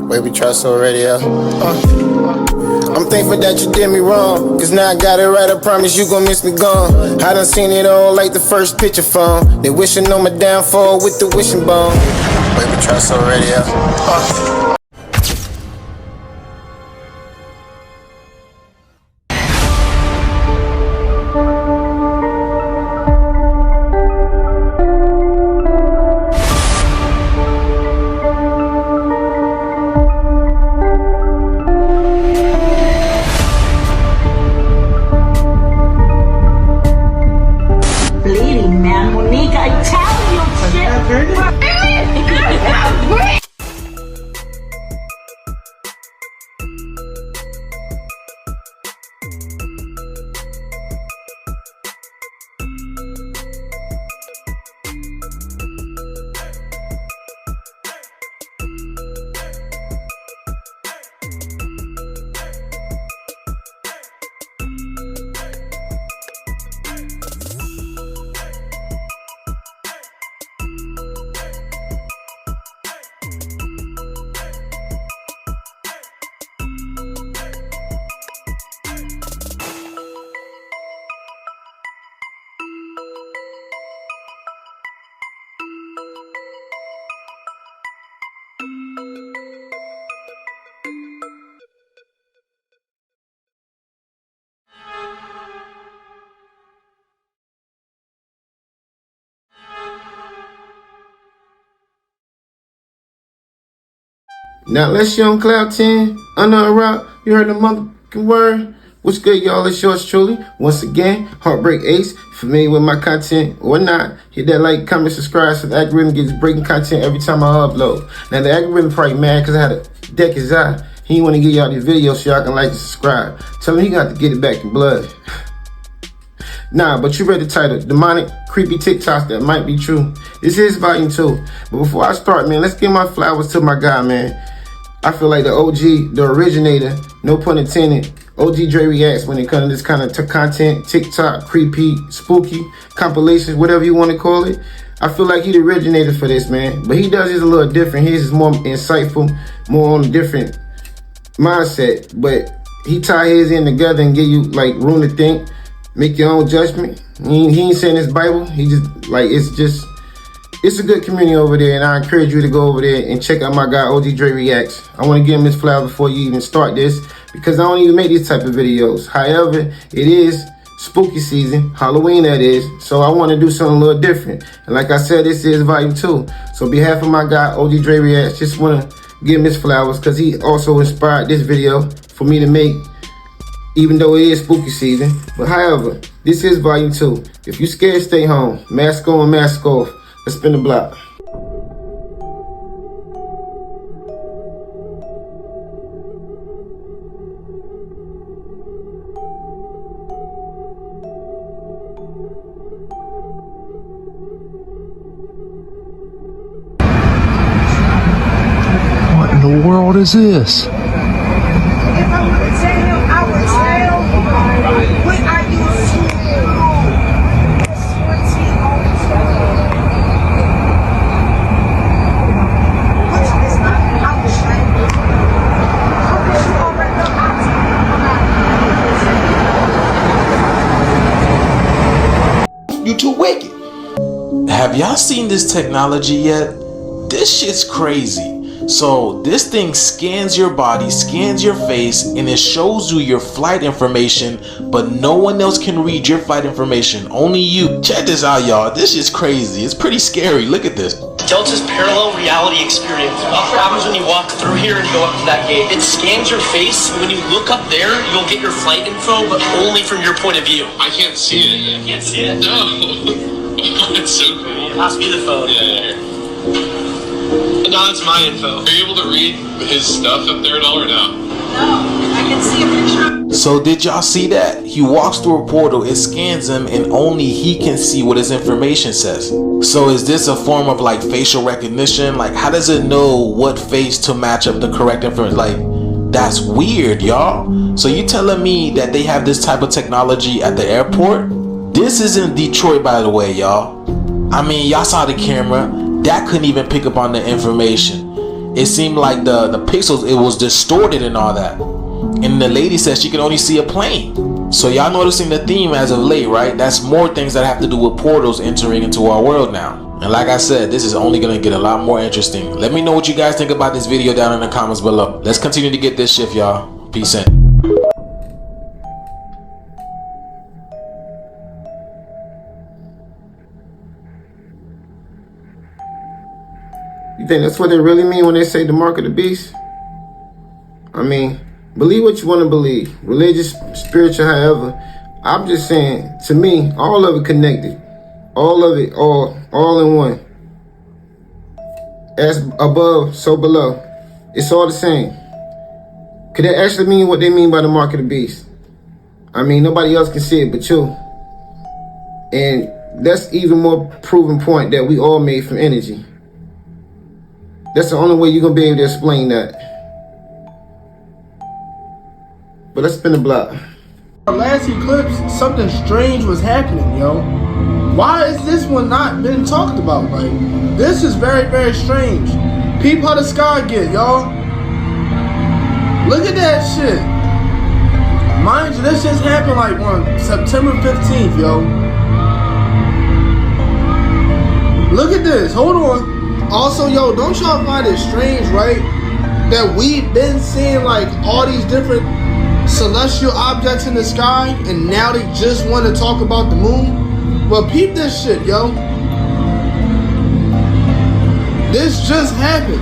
Wavy radio. I'm thankful that you did me wrong, cause now I got it right, I promise you gon' miss me gone. I done seen it all like the first picture phone. They wishing on my downfall with the wishing bone. Wavy radio. Now unless you're on cloud 10, under a rock, you heard the motherfucking word. What's good, y'all? It's yours truly. Once again, HeartBreak Ace. Familiar with my content or not, hit that like, comment, subscribe so the algorithm gets breaking content every time I upload. Now the algorithm probably mad because I had a deck his eye. He didn't want to get y'all these videos so y'all can like and subscribe. Tell him he got to get it back in blood. Nah, but you read the title, Demonic, Creepy TikToks That Might Be True. This is volume 2. But before I start, man, let's give my flowers to my guy, man. I feel like the OG, the originator, no pun intended, OG Dre Reacts when it comes to this kind of content, TikTok, creepy, spooky, compilations, whatever you want to call it. I feel like he the originator for this, man. But he does it a little different. His is more insightful, more on a different mindset. But he tie his in together and give you like room to think, make your own judgment. He ain't saying his Bible. He just like it's a good community over there, and I encourage you to go over there and check out my guy OG Dre Reacts. I want to give him his flower before you even start this, because I don't even make these type of videos. However, it is spooky season, Halloween that is, so I want to do something a little different. And like I said, this is volume 2. So on behalf of my guy OG Dre Reacts, just want to give him his flowers, because he also inspired this video for me to make, even though it is spooky season. But however, this is volume 2. If you scared, stay home. Mask on, mask off. Let's spin the block. What in the world is this? You too wicked. Have y'all seen this technology yet? This shit's crazy. So this thing scans your body, scans your face, and it shows you your flight information, but no one else can read your flight information, only you. Check this out, y'all. This is crazy. It's pretty scary. Look at this. Delta's parallel reality experience. What happens when you walk through here and go up to that gate? It scans your face. When you look up there, you'll get your flight info, but only from your point of view. I can't see it. You can't see it? No. It's so cool. Pass me the phone. Yeah. No, it's my info. Are you able to read his stuff up there at all or no? No, I can see a picture. So did y'all see that? He walks through a portal, it scans him, and only he can see what his information says. So is this a form of like facial recognition? Like, how does it know what face to match up the correct information? Like, that's weird, y'all. So you telling me that they have this type of technology at the airport? This is in Detroit, by the way, y'all. I mean, y'all saw the camera. That couldn't even pick up on the information. it seemed like the pixels, it was distorted and all that. And the lady said she could only see a plane. So y'all noticing the theme as of late, right? That's more things that have to do with portals entering into our world now. And like I said, this is only gonna get a lot more interesting. Let me know what you guys think about this video down in the comments below. Let's continue to get this shift, y'all. Peace in. You think that's what they really mean when they say the mark of the beast? I mean, believe what you want to believe. Religious, spiritual, however. I'm just saying, to me, all of it connected. All of it, all in one. As above, so below. It's all the same. Could that actually mean what they mean by the mark of the beast? I mean, nobody else can see it but you. And that's even more proven point that we all made from energy. That's the only way you're going to be able to explain that. But let's spin the block. Last eclipse, something strange was happening, yo. Why is this one not been talked about? Like, this is very, very strange. Peep how the sky get, y'all. Look at that shit. Mind you, this just happened like on September 15th, yo. Look at this, hold on. Also, yo, don't y'all find it strange, right? That we've been seeing like all these different celestial objects in the sky, and now they just want to talk about the moon? Well, peep this shit, yo. This just happened.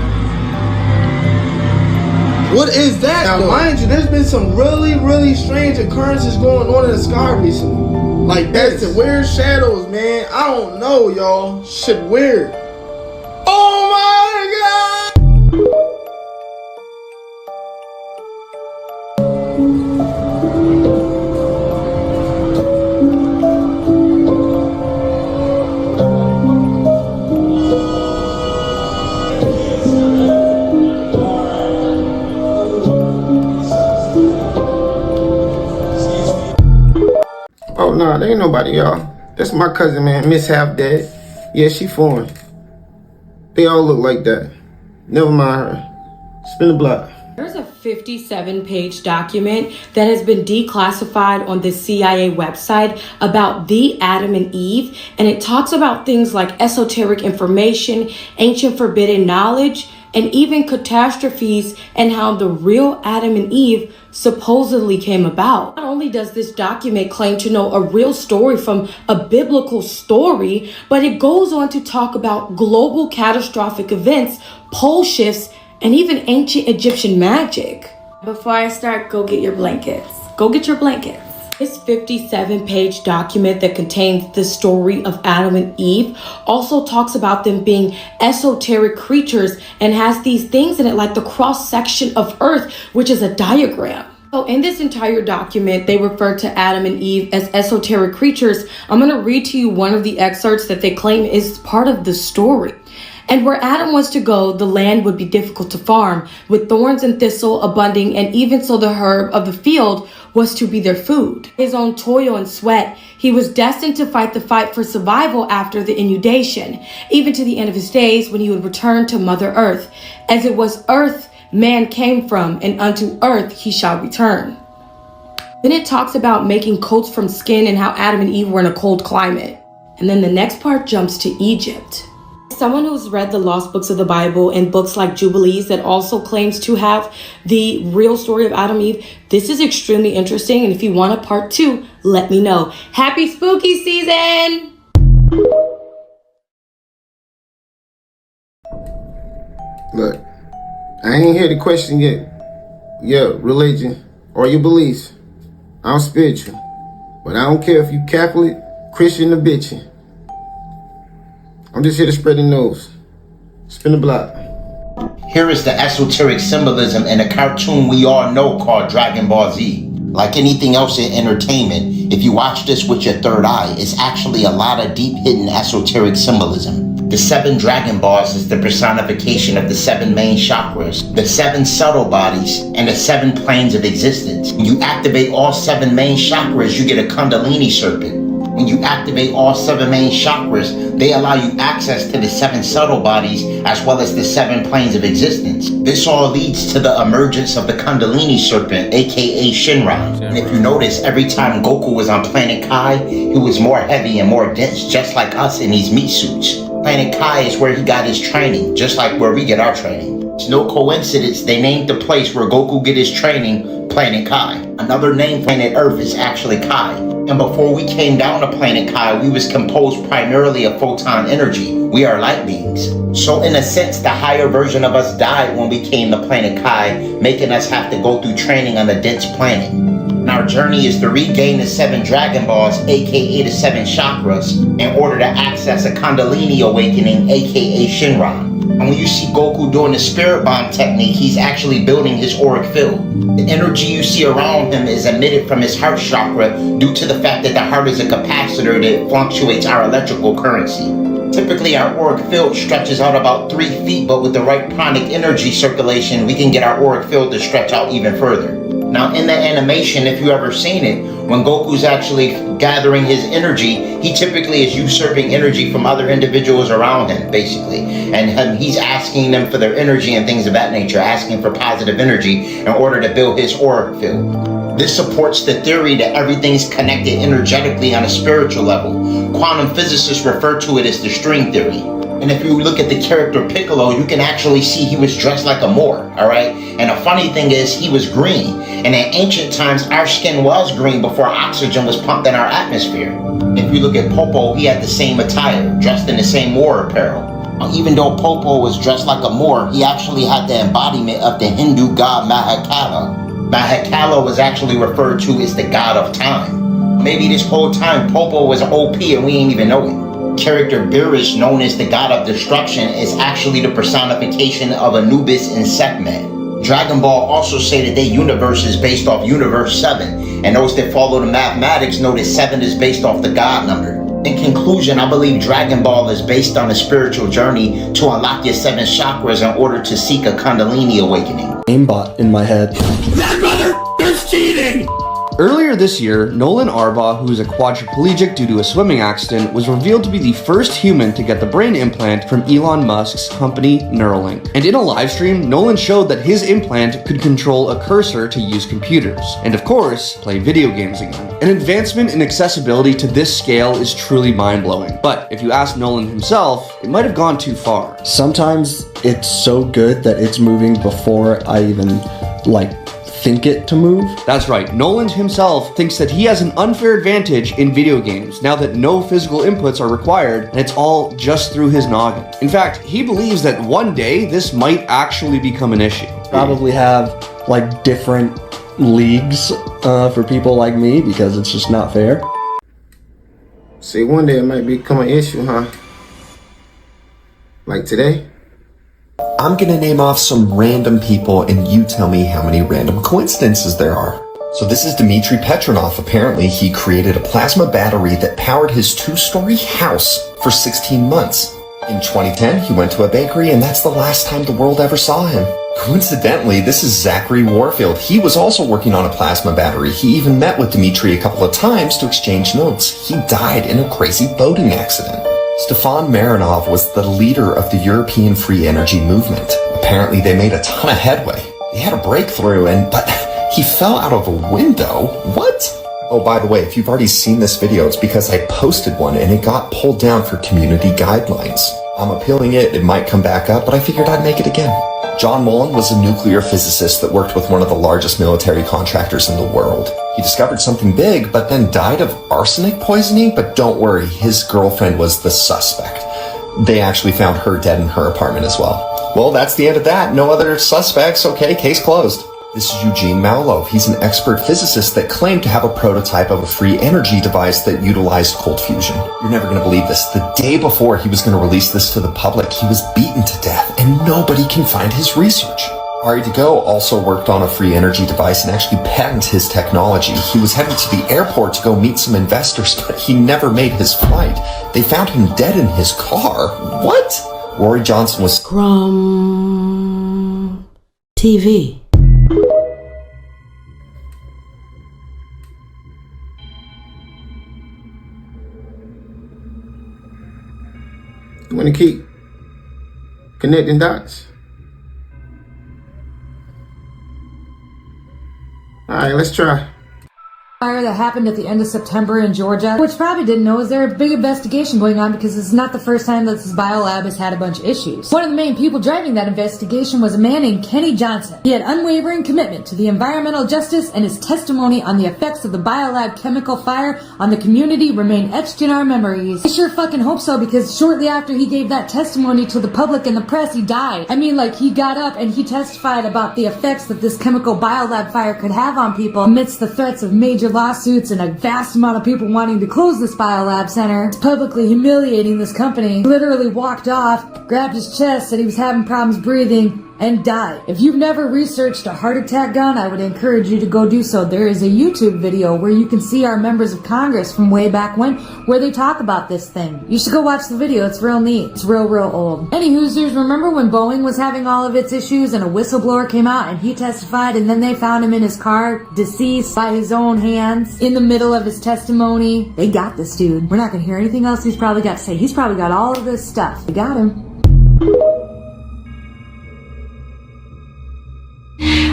What is that? Now, mind you, there's been some really, really strange occurrences going on in the sky recently. Like, that's the weird shadows, man. I don't know, y'all. Shit weird. Oh my God! Oh, nah, there ain't nobody, y'all. That's my cousin, man. Miss Half Dead. Yeah, she foreign. They all look like that. Never mind her. Spin the block. There's a 57-page document that has been declassified on the CIA website about the Adam and Eve, and it talks about things like esoteric information, ancient forbidden knowledge, and even catastrophes, and how the real Adam and Eve supposedly came about. Not only does this document claim to know a real story from a biblical story, but it goes on to talk about global catastrophic events, pole shifts, and even ancient Egyptian magic. Before I start, go get your blankets. Go get your blankets. This 57-page document that contains the story of Adam and Eve also talks about them being esoteric creatures and has these things in it like the cross-section of Earth, which is a diagram. So in this entire document, they refer to Adam and Eve as esoteric creatures. I'm going to read to you one of the excerpts that they claim is part of the story. And where Adam was to go, the land would be difficult to farm, with thorns and thistle abounding, and even so the herb of the field was to be their food. His own toil and sweat, he was destined to fight the fight for survival after the inundation, even to the end of his days when he would return to Mother Earth. As it was earth man came from, and unto earth he shall return. Then it talks about making coats from skin and how Adam and Eve were in a cold climate. And then the next part jumps to Egypt. Someone who's read the lost books of the Bible and books like Jubilees that also claims to have the real story of Adam and Eve, this is extremely interesting. And if you want a part 2, let me know. Happy spooky season! Look, I ain't here to question your religion or your beliefs. I'm spiritual. But I don't care if you Catholic, Christian, or bitchin'. I'm just here to spread the news. Spin the block. Here is the esoteric symbolism in a cartoon we all know called Dragon Ball Z. Like anything else in entertainment, if you watch this with your third eye, it's actually a lot of deep hidden esoteric symbolism. The 7 Dragon Balls is the personification of the 7 main chakras, the 7 subtle bodies, and the 7 planes of existence. When you activate all 7 main chakras, you get a Kundalini serpent. When you activate all 7 main chakras, they allow you access to the 7 subtle bodies as well as the 7 planes of existence. This all leads to the emergence of the Kundalini serpent, aka Shinran. And if you notice, every time Goku was on Planet Kai, he was more heavy and more dense, just like us in these meat suits. Planet Kai is where he got his training, just like where we get our training. It's no coincidence they named the place where Goku get his training Planet Kai. Another name for Planet Earth is actually Kai. And before we came down to Planet Kai, we was composed primarily of photon energy. We are light beings. So in a sense, the higher version of us died when we came to Planet Kai, making us have to go through training on a dense planet. And our journey is to regain the 7 Dragon Balls, aka the 7 chakras, in order to access a Kundalini awakening, aka Shinran. And when you see Goku doing the spirit bomb technique, he's actually building his auric field. The energy you see around him is emitted from his heart chakra due to the fact that the heart is a capacitor that fluctuates our electrical currency. Typically, our auric field stretches out about 3 feet, but with the right pranic energy circulation, we can get our auric field to stretch out even further. Now, in the animation, if you ever seen it, when Goku's actually gathering his energy, he typically is usurping energy from other individuals around him, basically. And he's asking them for their energy and things of that nature, asking for positive energy in order to build his auric field. This supports the theory that everything's connected energetically on a spiritual level. Quantum physicists refer to it as the string theory. And if you look at the character Piccolo, you can actually see he was dressed like a Moor, alright? And the funny thing is, he was green. And in ancient times, our skin was green before oxygen was pumped in our atmosphere. If you look at Popo, he had the same attire, dressed in the same Moor apparel. Now, even though Popo was dressed like a Moor, he actually had the embodiment of the Hindu god Mahakala. Mahakala was actually referred to as the god of time. Maybe this whole time Popo was OP and we ain't even know it. Character Birish, known as the god of destruction, is actually the personification of Anubis and Sekhmet. Dragon Ball also say that their universe is based off Universe 7, and those that follow the mathematics know that 7 is based off the God number. In conclusion, I believe Dragon Ball is based on a spiritual journey to unlock your 7 chakras in order to seek a Kundalini awakening. Aimbot in my head. That brother is cheating! Earlier this year, Nolan Arbaugh, who is a quadriplegic due to a swimming accident, was revealed to be the first human to get the brain implant from Elon Musk's company Neuralink. And in a live stream, Nolan showed that his implant could control a cursor to use computers, and of course, play video games again. An advancement in accessibility to this scale is truly mind-blowing, but if you ask Nolan himself, it might have gone too far. Sometimes it's so good that it's moving before I even, think it to move. That's right, Nolan himself thinks that he has an unfair advantage in video games now that no physical inputs are required and it's all just through his noggin. In fact, he believes that one day this might actually become an issue. Probably have different leagues for people like me because it's just not fair. See, one day it might become an issue, huh? Like today? I'm gonna name off some random people and you tell me how many random coincidences there are. So this is Dmitry Petronov. Apparently he created a plasma battery that powered his 2-story house for 16 months. In 2010, he went to a bakery and that's the last time the world ever saw him. Coincidentally, this is Zachary Warfield. He was also working on a plasma battery. He even met with Dmitry a couple of times to exchange notes. He died in a crazy boating accident. Stefan Marinov was the leader of the European free energy movement. Apparently they made a ton of headway. He had a breakthrough but he fell out of a window. What? Oh, by the way, if you've already seen this video, it's because I posted one and it got pulled down for community guidelines. I'm appealing it. It might come back up, but I figured I'd make it again. John Mullen was a nuclear physicist that worked with one of the largest military contractors in the world. He discovered something big, but then died of arsenic poisoning. But don't worry, his girlfriend was the suspect. They actually found her dead in her apartment as well. Well, that's the end of that. No other suspects. Okay, case closed. This is Eugene Malov. He's an expert physicist that claimed to have a prototype of a free energy device that utilized cold fusion. You're never going to believe this. The day before he was going to release this to the public, he was beaten to death, and nobody can find his research. Ari DeGo also worked on a free energy device and actually patented his technology. He was headed to the airport to go meet some investors, but he never made his flight. They found him dead in his car. What? Rory Johnson was Scrum TV. Want to keep connecting dots? All right, let's try. Fire that happened at the end of September in Georgia, which probably didn't know is there a big investigation going on because it's not the first time that this biolab has had a bunch of issues. One of the main people driving that investigation was a man named Kenny Johnson. He had unwavering commitment to the environmental justice, and his testimony on the effects of the biolab chemical fire on the community remain etched in our memories. I sure fucking hope so, because shortly after he gave that testimony to the public and the press, he died. I mean, like, he got up and he testified about the effects that this chemical biolab fire could have on people amidst the threats of major lawsuits and a vast amount of people wanting to close this biolab center. It's publicly humiliating this company. He literally walked off, grabbed his chest, said he was having problems breathing, and died. If you've never researched a heart attack gun, I would encourage you to go do so. There is a YouTube video where you can see our members of Congress from way back when, where they talk about this thing. You should go watch the video. It's real neat. It's real old. Any Hoosiers, remember when Boeing was having all of its issues and a whistleblower came out and he testified, and then they found him in his car, deceased by his own hands, in the middle of his testimony? They got this dude. We're not gonna hear anything else he's probably got to say. He's probably got all of this stuff. They got him.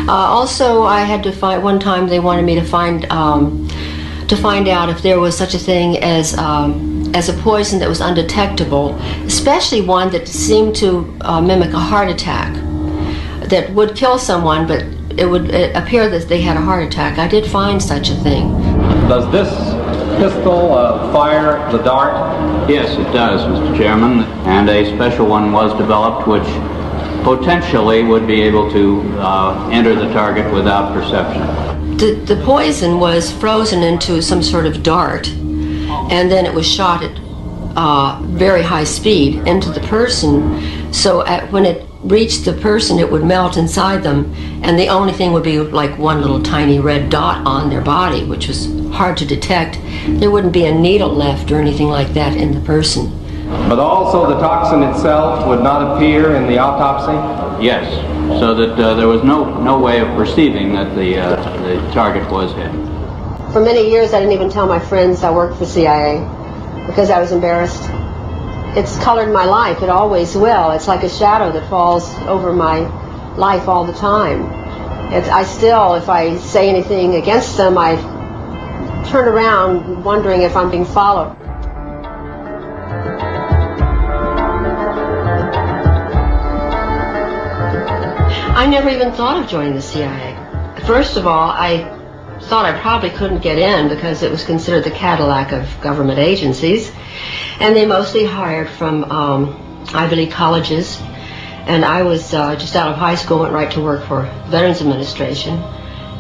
Also, I had to find, one time they wanted me to find out if there was such a thing as a poison that was undetectable, especially one that seemed to mimic a heart attack, that would kill someone, but it would appear that they had a heart attack. I did find such a thing. Does this pistol fire the dart? Yes, it does, Mr. Chairman, and a special one was developed which potentially would be able to enter the target without perception. The poison was frozen into some sort of dart, and then it was shot at very high speed into the person. So when it reached the person, it would melt inside them, and the only thing would be like one little tiny red dot on their body, which was hard to detect. There wouldn't be a needle left or anything like that in the person. But also the toxin itself would not appear in the autopsy? Yes, so that there was no way of perceiving that the target was hit. For many years I didn't even tell my friends I worked for CIA because I was embarrassed. It's colored my life, it always will. It's like a shadow that falls over my life all the time. I still, if I say anything against them, I turn around wondering if I'm being followed. I never even thought of joining the CIA. First of all, I thought I probably couldn't get in because it was considered the Cadillac of government agencies, and they mostly hired from Ivy League colleges, and I was just out of high school, went right to work for Veterans Administration,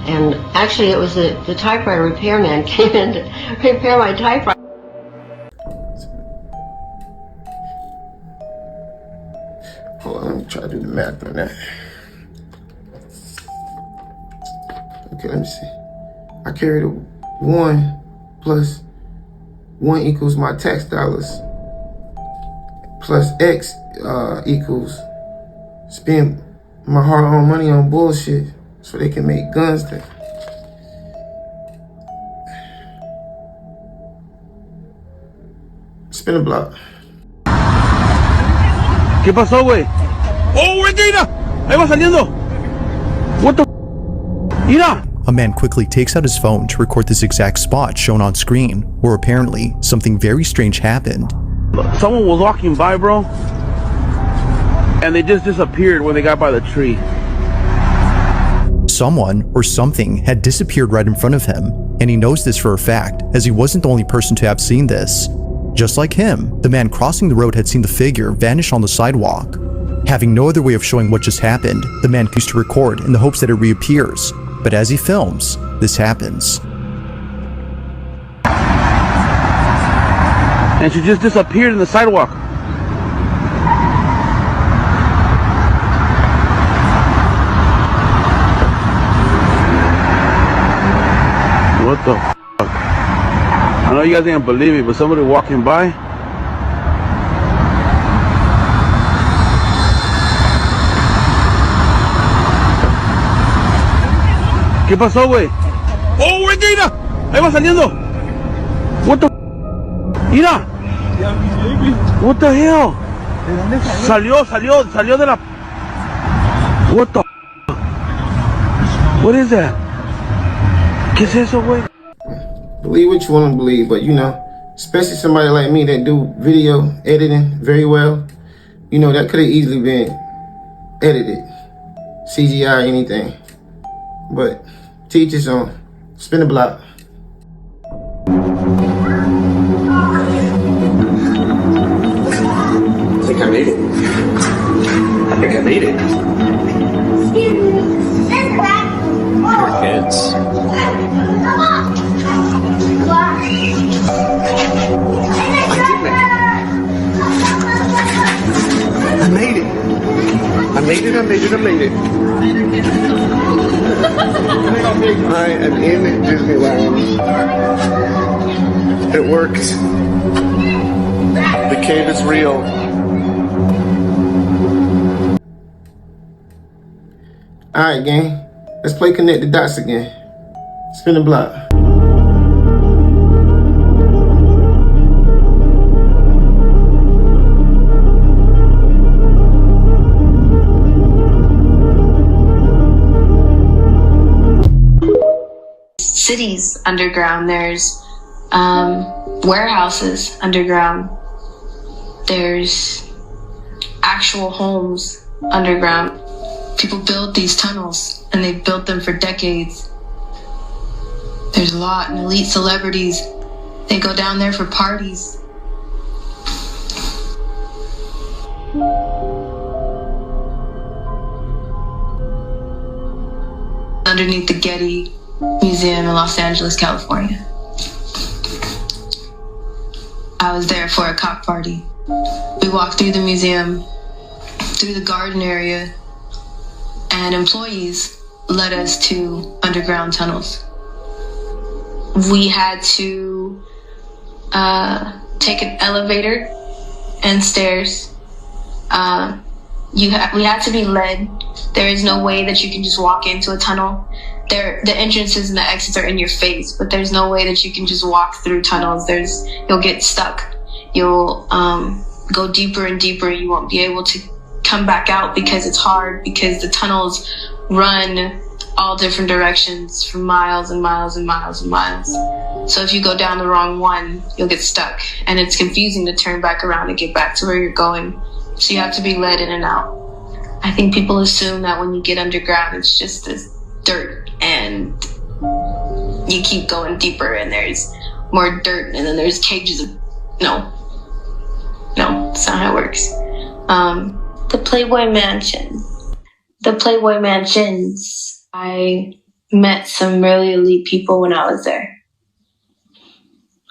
and actually it was the typewriter repairman came in to repair my typewriter. Hold on, let me try to do the math on that. Okay, let me see. I carried a 1 plus 1 equals my tax dollars plus X equals spend my hard-earned money on bullshit so they can make guns that. Spin a block. ¿Qué pasó, güey? ¡Oh, güey, mira! Ahí va saliendo. What the? Mira. A man quickly takes out his phone to record this exact spot shown on screen, where apparently something very strange happened. Someone was walking by, bro, and they just disappeared when they got by the tree. Someone or something had disappeared right in front of him, and he knows this for a fact, as he wasn't the only person to have seen this. Just like him, the man crossing the road had seen the figure vanish on the sidewalk. Having no other way of showing what just happened, the man continues to record in the hopes that it reappears. But as he films, this happens. And she just disappeared in the sidewalk. What the f***? I know you guys ain't believe me, but somebody walking by. ¿Qué pasó, güey? ¡Oh, güey, mira! Ahí va saliendo. What the? Mira. What the hell? Salió de la... What the... What is that? ¿Qué es eso, güey? Believe what you want to believe, but you know, especially somebody like me that do video editing very well, you know, that could have easily been edited, CGI, anything. But teach his own. Spin the block. I think I made it. I think I made it. Poor kids. I made it. I made it. I made it. I made it. I am in Disneyland. It worked. The cave is real. Alright, gang. Let's play Connect the Dots again. Spin the block. Cities underground. There's warehouses underground. There's actual homes underground. People build these tunnels, and they've built them for decades. There's a lot of elite celebrities. They go down there for parties. Underneath the Getty Museum in Los Angeles, California. I was there for a cop party. We walked through the museum, through the garden area, and employees led us to underground tunnels. We had to take an elevator and stairs. We had to be led. There is no way that you can just walk into a tunnel. The entrances and the exits are in your face, but there's no way that you can just walk through tunnels. You'll get stuck. You'll go deeper and deeper. You won't be able to come back out because it's hard, because the tunnels run all different directions for miles and miles and miles and miles. So if you go down the wrong one, you'll get stuck, and it's confusing to turn back around and get back to where you're going. So you have to be led in and out. I think people assume that when you get underground, it's just this dirt, and you keep going deeper and there's more dirt, and then there's cages of... No, that's not how it works. The Playboy Mansion. The Playboy Mansions. I met some really elite people when I was there.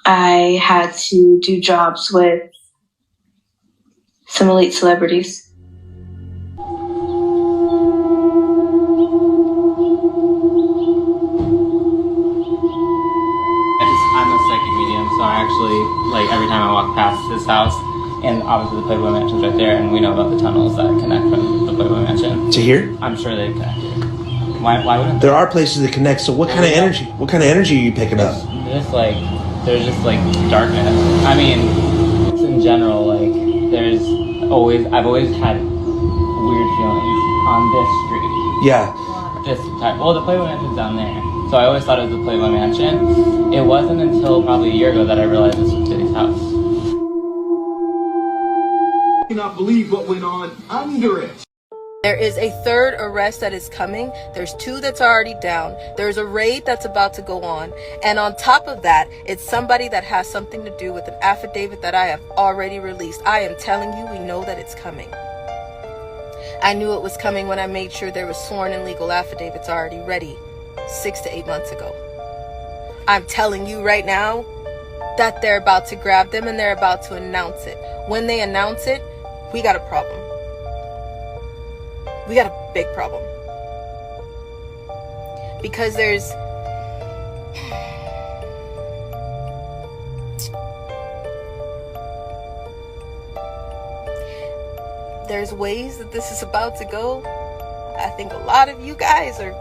I had to do jobs with some elite celebrities. I'm a psychic medium, so I actually, every time I walk past this house, and obviously the Playboy Mansion's right there, and we know about the tunnels that connect from the Playboy Mansion. To here? I'm sure they connect here. Why wouldn't there are places that connect, so what kind of energy? What kind of energy are you picking up? There's just darkness. I mean, it's in general, I've always had weird feelings on this street. Yeah. This type. Well, the Playboy Mansion's down there. So I always thought it was the Playboy Mansion. It wasn't until probably a year ago that I realized this was Titty's house. I cannot believe what went on under it. There is a third arrest that is coming. There's 2 that's already down. There's a raid that's about to go on. And on top of that, it's somebody that has something to do with an affidavit that I have already released. I am telling you, we know that it's coming. I knew it was coming when I made sure there was sworn and legal affidavits already ready 6 to 8 months ago. I'm telling you right now that they're about to grab them and they're about to announce it. When they announce it, we got a problem. We got a big problem. Because there's ways that this is about to go. I think a lot of you guys are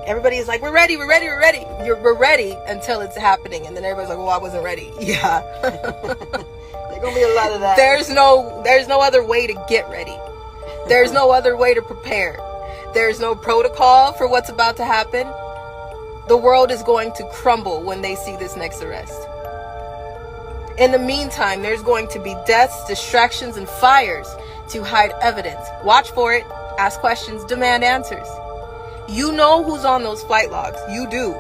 everybody is like, we're ready. We're ready until it's happening, and then everybody's like, well, I wasn't ready. Yeah. gonna be a lot of that. There's no other way to get ready. There's no other way to prepare. There's no protocol for what's about to happen. The world is going to crumble when they see this next arrest. In the meantime, there's going to be deaths, distractions, and fires to hide evidence. Watch for it, ask questions, demand answers. You know who's on those flight logs. You do.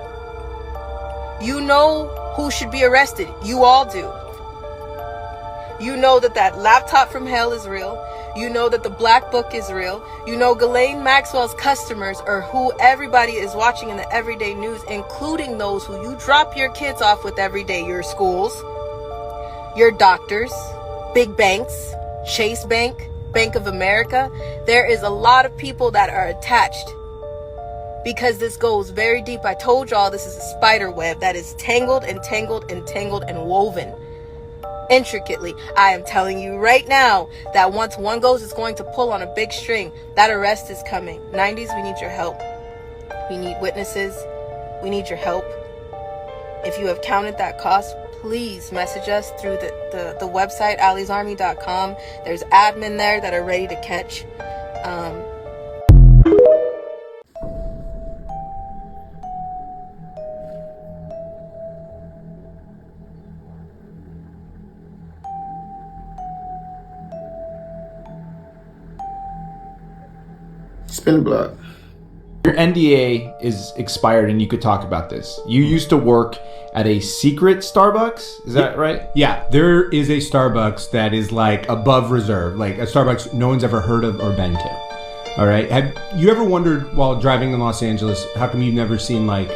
You know who should be arrested. You all do. You know that laptop from hell is real. You know that the black book is real. You know Ghislaine Maxwell's customers are who everybody is watching in the everyday news, including those who you drop your kids off with every day. Your schools, your doctors, big banks, Chase Bank, Bank of America. There is a lot of people that are attached because this goes very deep. I told y'all this is a spider web that is tangled and tangled and tangled and woven intricately. I am telling you right now that once one goes, it's going to pull on a big string. That arrest is coming. 90s, we need your help. We need witnesses. We need your help. If you have counted that cost, please message us through the website, alisarmy.com. There's admin there that are ready to catch. Spin the block. Your NDA is expired and you could talk about this. You used to work at a secret Starbucks, is that right? Yeah, there is a Starbucks that is like above reserve, like a Starbucks no one's ever heard of or been to. All right. Have you ever wondered while driving in Los Angeles, how come you've never seen like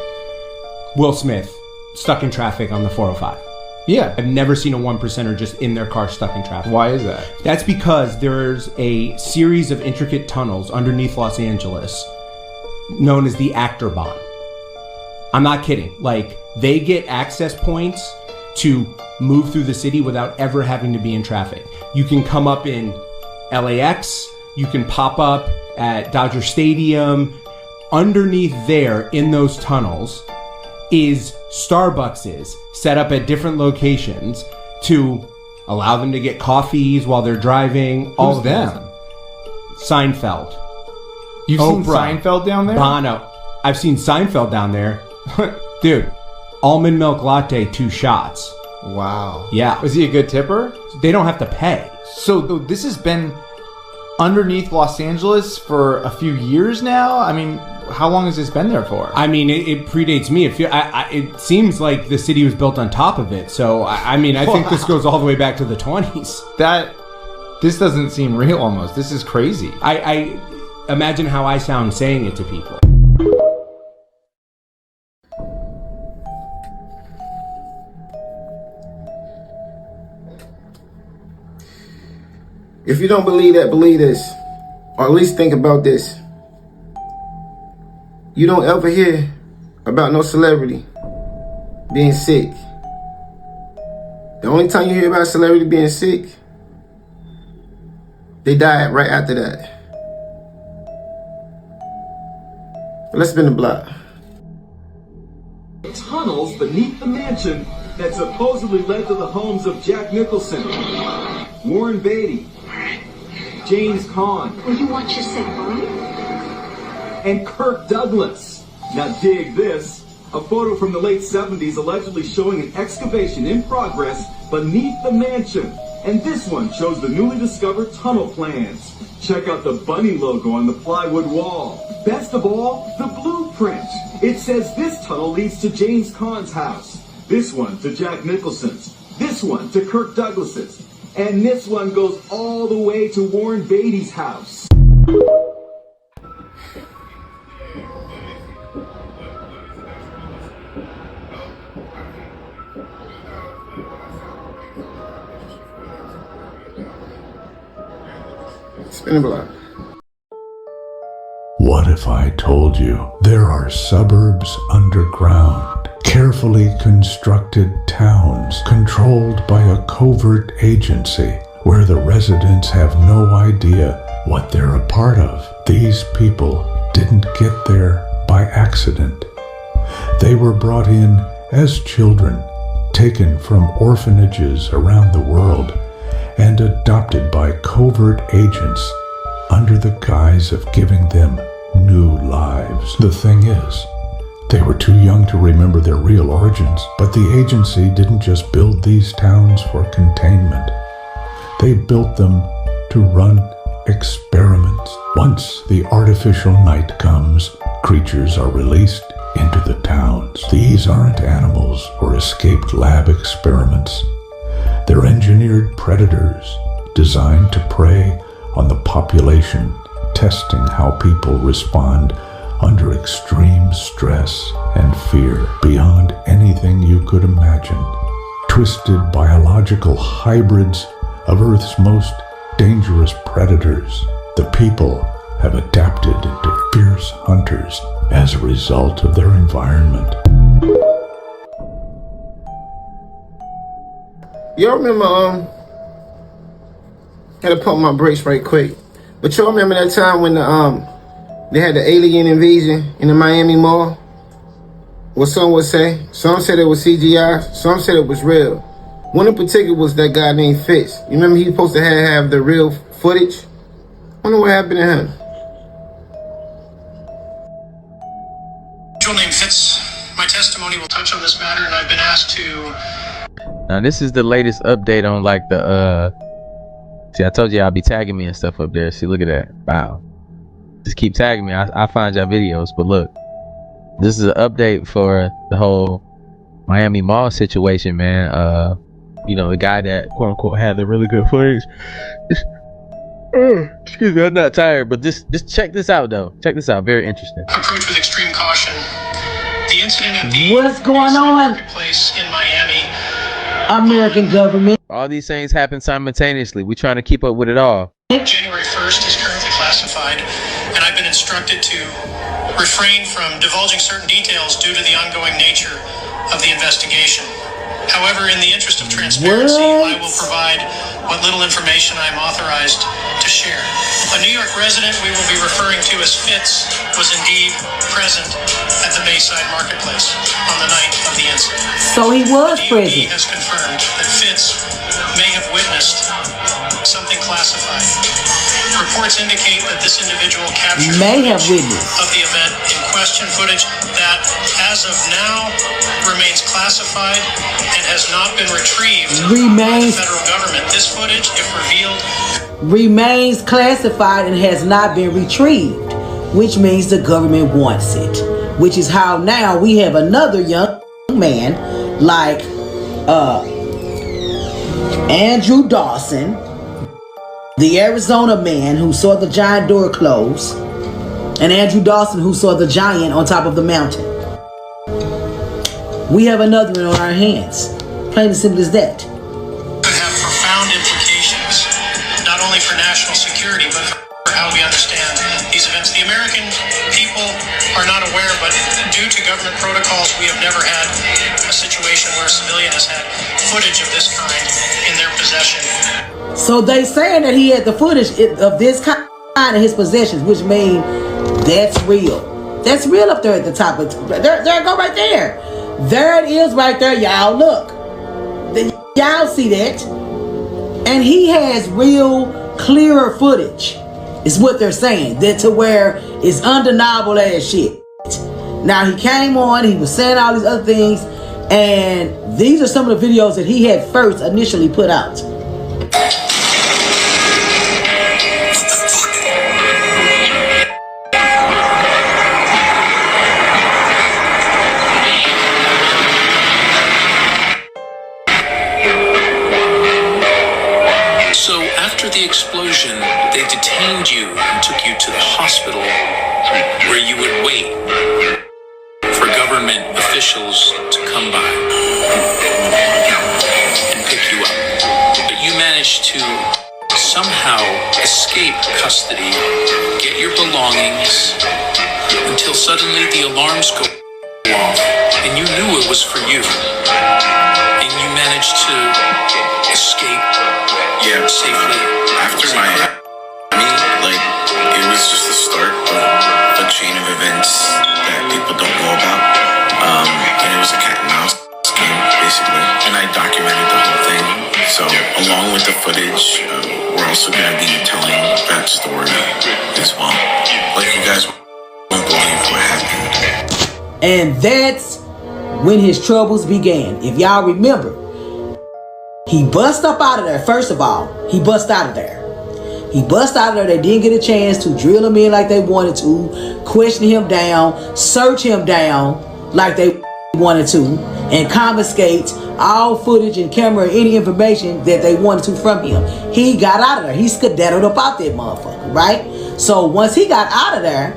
Will Smith stuck in traffic on the 405? Yeah. I've never seen a 1%er just in their car stuck in traffic. Why is that? That's because there's a series of intricate tunnels underneath Los Angeles known as the Achterbahn. I'm not kidding. Like, they get access points to move through the city without ever having to be in traffic. You can come up in LAX, you can pop up at Dodger Stadium. Underneath there in those tunnels is Starbuckses set up at different locations to allow them to get coffees while they're driving. All of them. Seinfeld. You've seen Seinfeld down there? Bono. I've seen Seinfeld down there. Dude, almond milk latte, 2 shots. Wow. Yeah. Was he a good tipper? They don't have to pay. So this has been underneath Los Angeles for a few years now? I mean, how long has this been there for? I mean, it predates me. It seems like the city was built on top of it. So, I think this goes all the way back to the 20s. This doesn't seem real almost. This is crazy. I imagine how I sound saying it to people. If you don't believe that, believe this. Or at least think about this. You don't ever hear about no celebrity being sick. The only time you hear about a celebrity being sick, they died right after that. But let's spin the block. Tunnels beneath the mansion that supposedly led to the homes of Jack Nicholson, Warren Beatty, James Caan. Will you watch your step, boy? And Kirk Douglas. Now dig this. A photo from the late 70s allegedly showing an excavation in progress beneath the mansion. And this one shows the newly discovered tunnel plans. Check out the bunny logo on the plywood wall. Best of all, the blueprint. It says this tunnel leads to James Caan's house. This one to Jack Nicholson's. This one to Kirk Douglas's. And this one goes all the way to Warren Beatty's house. Spin the block. What if I told you there are suburbs underground, carefully constructed towns controlled by a covert agency where the residents have no idea what they're a part of? These people didn't get there by accident. They were brought in as children, taken from orphanages around the world and adopted by covert agents under the guise of giving them new lives. The thing is, they were too young to remember their real origins, but the agency didn't just build these towns for containment. They built them to run experiments. Once the artificial night comes, creatures are released into the towns. These aren't animals or escaped lab experiments. They're engineered predators designed to prey on the population, testing how people respond under extreme stress and fear beyond anything you could imagine. Twisted biological hybrids of Earth's most dangerous predators, the people have adapted into fierce hunters as a result of their environment. Y'all remember, had to pump my brakes right quick. But y'all remember that time when they had the alien invasion in the Miami Mall? What some would say. Some said it was CGI. Some said it was real. One in particular was that guy named Fitz. You remember he was supposed to have the real footage? Wonder what happened to him. Name Fitz. My testimony will touch on this matter, and I've been asked to. Now this is the latest update on like the See, I told you I'll be tagging me and stuff up there. See, look at that. Wow. Just keep tagging me. I find y'all videos. But look, this is an update for the whole Miami Mall situation, man. You know, the guy that quote unquote had the really good footage. Excuse me, I'm not tired, but just check this out though. Check this out. Very interesting. Approach with extreme caution. The incident at the What's going on? Place in Miami. American government. All these things happen simultaneously. We're trying to keep up with it all. January 1st is currently classified, and I've been instructed to refrain from divulging certain details due to the ongoing nature of the investigation. However, in the interest of transparency, I will provide what little information I am authorized to share. A New York resident we will be referring to as Fitz was indeed present at the Bayside Marketplace on the night of the incident. So he was present. He has confirmed that Fitz may have witnessed something classified. Reports indicate that this individual captured of the event in question, footage that, as of now, remains classified and has not been retrieved by the federal government. This footage, if revealed, remains classified and has not been retrieved, which means the government wants it. Which is how now we have another young man like Andrew Dawson, the Arizona man who saw the giant door close, and Andrew Dawson who saw the giant on top of the mountain. We have another one on our hands. Plain and simple as that. Could have profound implications, not only for national security, but for how we understand these events. The American people are not aware, but due to government protocols, we have never had a situation where a civilian has had footage of this kind in their possession. So they saying that he had the footage of this kind in his possessions, which means that's real. That's real up there at the top. There go right there. There it is right there, y'all. Look. Y'all see that? And he has real, clearer footage. Is what they're saying. That to where it's undeniable as shit. Now he came on, he was saying all these other things, and these are some of the videos that he had first initially put out. So after the explosion, they detained you and took you to the hospital where you would wait for government officials to come by and pick you up. But you managed to somehow escape custody, get your belongings, until suddenly the alarms go off and you knew it was for you. And you managed to escape safely. After Miami, like, it was just the start of a chain of events that people don't know about. And it was a cat and mouse game, basically. And I documented the whole thing. So, along with with the footage, we're also going to be telling that story as well. Like, you guys won't believe what happened. And that's when his troubles began. If y'all remember, he bust up out of there. First of all, he bust out of there. He bust out of there. They didn't get a chance to drill him in like they wanted to, question him down, search him down like they wanted to, and confiscate all footage and camera, any information that they wanted to from him. He got out of there. He skedaddled up out that motherfucker, right? So once he got out of there,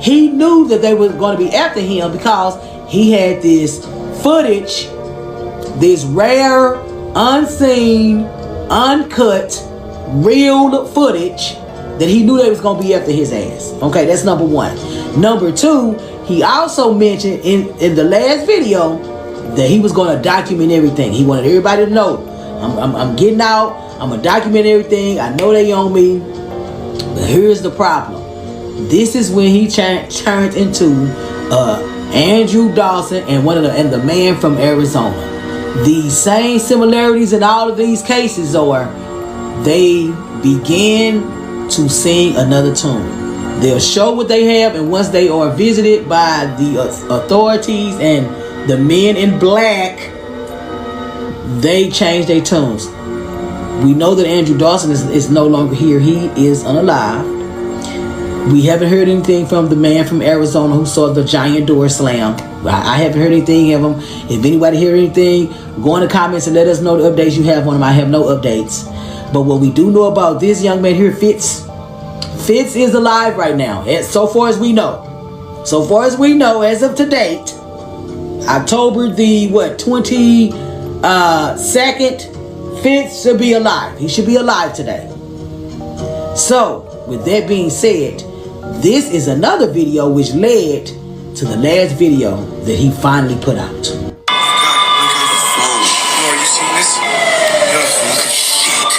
he knew that they were going to be after him because he had this footage, this rare, unseen, uncut, real footage that he knew they was going to be after his ass. Okay, that's number one. Number two, he also mentioned in the last video that he was going to document everything. He wanted everybody to know, I'm getting out, I'm going to document everything, I know they own me, but here's the problem. This is when he turned into Andrew Dawson and the man from Arizona. The same similarities in all of these cases are they begin to sing another tune. They'll show what they have, and once they are visited by the authorities and the men in black, they change their tunes. We know that Andrew Dawson is no longer here. He is unalive. We haven't heard anything from the man from Arizona who saw the giant door slam. I haven't heard anything of him. If anybody hear anything, go in the comments and let us know the updates you have on him. I have no updates. But what we do know about this young man here, Fitz is alive right now. So far as we know. So far as we know, as of to date, October the 22nd, Fitz should be alive. He should be alive today. So, with that being said, this is another video which led to the last video that he finally put out. Oh, you seen this? Yo, look at shit.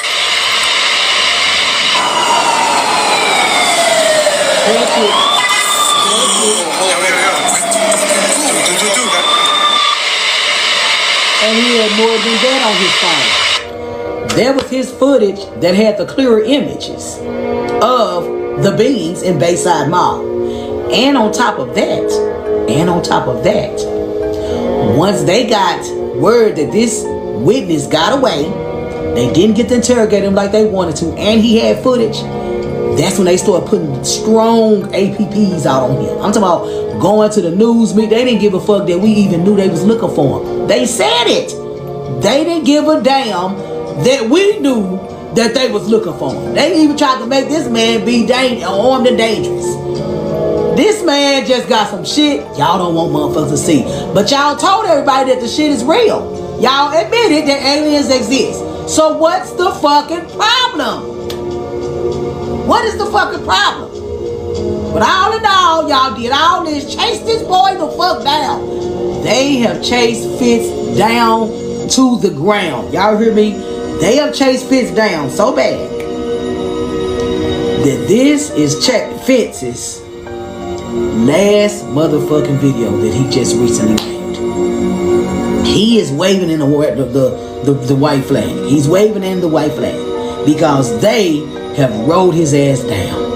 And he had more than that on his phone. There was his footage that had the clearer images of the beings in Bayside Mall. And on top of that, once they got word that this witness got away, they didn't get to interrogate him like they wanted to, and he had footage, that's when they started putting strong APPs out on him. I'm talking about going to the news meet. They didn't give a fuck that we even knew they was looking for him. They said it. They didn't give a damn that we knew that they was looking for him. They even tried to make this man be armed and dangerous. This man just got some shit y'all don't want motherfuckers to see. But y'all told everybody that the shit is real. Y'all admitted that aliens exist. So what's the fucking problem? What is the fucking problem? But all in all, y'all did all this. Chase this boy the fuck down. They have chased Fitz down to the ground. Y'all hear me? They have chased Fitz down so bad that this is Fitz's last motherfucking video that he just recently made. He is waving in the white flag. He's waving in the white flag because they have rolled his ass down.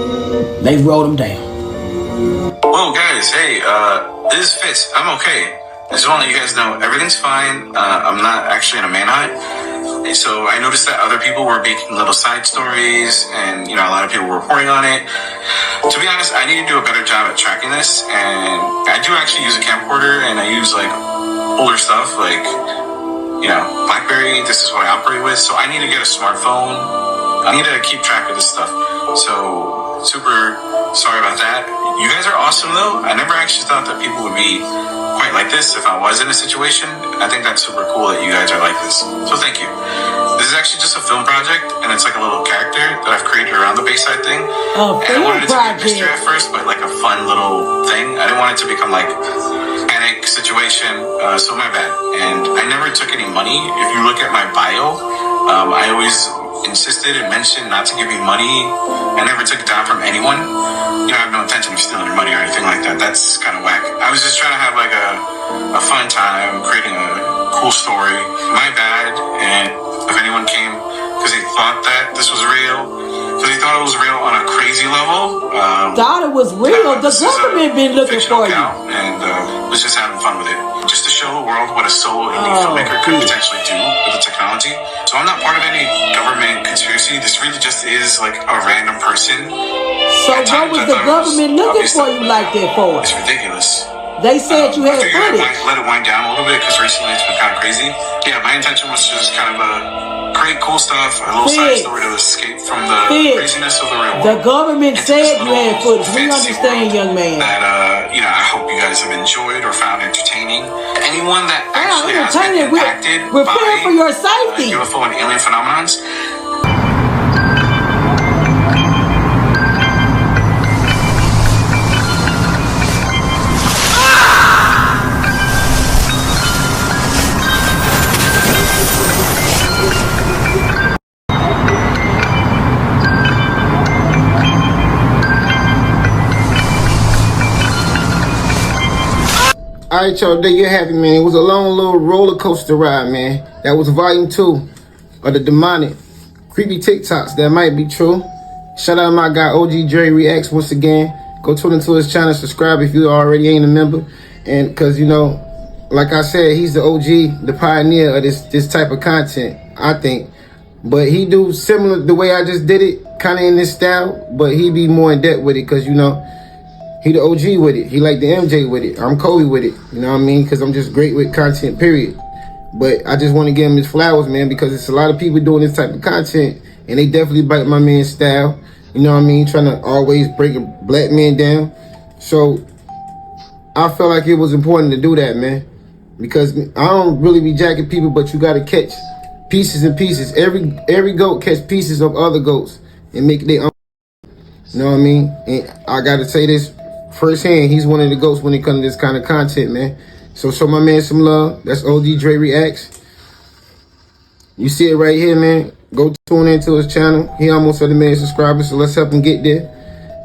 They've rolled him down. Whoa, guys, hey, this is Fitz. I'm okay. I just want to let you guys know everything's fine. I'm not actually in a manhunt. So I noticed that other people were making little side stories, and a lot of people were reporting on it. To be honest, I need to do a better job at tracking this, and I do actually use a camcorder, and I use like older stuff, like BlackBerry. This is what I operate with, so I need to get a smartphone. I need to keep track of this stuff. So super sorry about that. You guys are awesome though. I never actually thought that people would be quite like this if I was in a situation. I think that's super cool that you guys are like this. So thank you. This is actually just a film project, and it's like a little character that I've created around the Bayside thing. Oh, and I wanted it to be a mystery at first, but like a fun little thing. I didn't want it to become like panic situation. So my bad. And I never took any money. If you look at my bio, I always insisted and mentioned not to give me money. I never took it down from anyone. I have no intention of stealing your money or anything like that. That's kind of whack. I was just trying to have like a fun time creating a cool story. My bad. And if anyone came because they thought thought it was real. The government been looking for you. And was just having fun with it. Just to show the world what a solo indie filmmaker could potentially do with the technology. So I'm not part of any government conspiracy. This really just is like a random person. So what was the government looking for you like that for? It's ridiculous. They said you had footage. Let it wind down a little bit because recently it's been kind of crazy. Yeah, my intention was just kind of create cool stuff, a little side story to escape from the craziness of the real world. The government said you had footage. We understand, young man. That I hope you guys have enjoyed or found entertaining. Anyone that actually has been impacted by for your safety. UFO and alien phenomenons. Alright, y'all, there you have it, man. It was a long little roller coaster ride, man. That was volume 2 of the demonic, creepy TikToks that might be true. Shout out to my guy OG Dre Reacts once again. Go tune into his channel, subscribe if you already ain't a member. And because, you know, like I said, he's the OG, the pioneer of this type of content, I think. But he do similar the way I just did it, kind of in this style, but he be more in depth with it because, you know, he the OG with it. He like the MJ with it. I'm Kobe with it. You know what I mean? Because I'm just great with content, period. But I just want to give him his flowers, man, because it's a lot of people doing this type of content, and they definitely bite my man's style. You know what I mean? Trying to always break a black man down. So I felt like it was important to do that, man, because I don't really be jacking people, but you got to catch pieces and pieces. Every goat catch pieces of other goats and make their own. You know what I mean? And I got to say this firsthand, he's one of the goats when it comes to this kind of content, man. So show my man some love. That's OG Dre Reacts. You see it right here, man. Go tune into his channel. He almost at 1 million subscribers, so let's help him get there.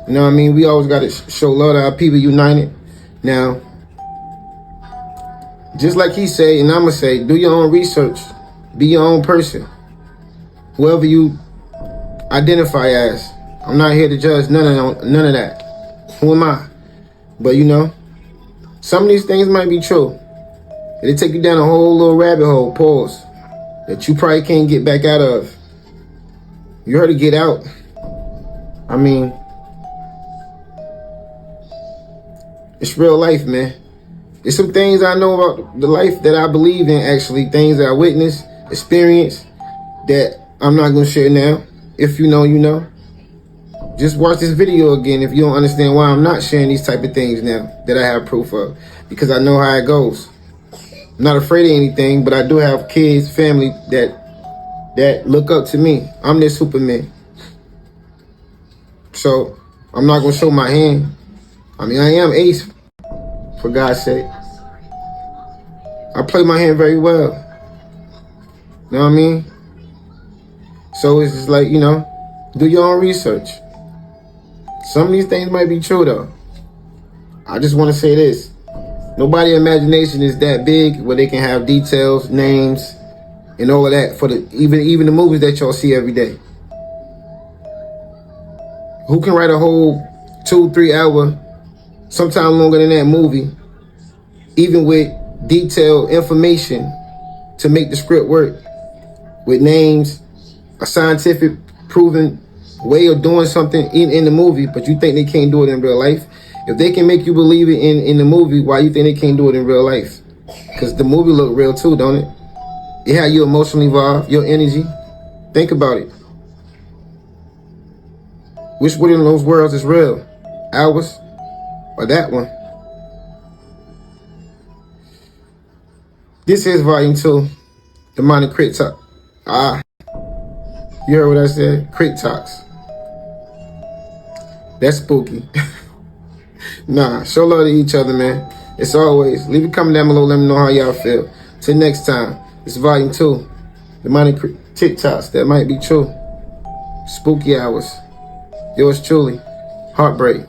You know what I mean? We always got to show love to our people united. Now, just like he said, and I'm going to say, do your own research. Be your own person. Whoever you identify as. I'm not here to judge none of that. Who am I? But, you know, some of these things might be true. It'll take you down a whole little rabbit hole, pause, that you probably can't get back out of. You heard of Get Out. I mean, it's real life, man. There's some things I know about the life that I believe in, actually. Things that I witnessed, experienced, that I'm not going to share now. If you know, you know. Just watch this video again if you don't understand why I'm not sharing these type of things now that I have proof of. Because I know how it goes. I'm not afraid of anything, but I do have kids, family that look up to me. I'm their Superman. So I'm not going to show my hand. I mean, I am Ace, for God's sake. I play my hand very well. You know what I mean? So it's just like, you know, do your own research. Some of these things might be true, though. I just want to say this. Nobody's imagination is that big where they can have details, names, and all of that for the even the movies that y'all see every day. Who can write a whole 2-3 hour, sometime longer than that movie, even with detailed information to make the script work, with names, a scientific proven way of doing something in the movie, but you think they can't do it in real life? If they can make you believe it in the movie, why you think they can't do it in real life? Because the movie look real too, don't it? It had you emotionally involved, your energy. Think about it. Which one of those worlds is real? Ours or that one? This is volume 2, Demonic Crit Talk. You heard what I said? Crit Talks. That's spooky. Nah, show love to each other, man. It's always, leave a comment down below, let me know how y'all feel. Till next time, it's volume 2, Demonic TikToks that might be true. Spooky hours. Yours truly, HeartBreak.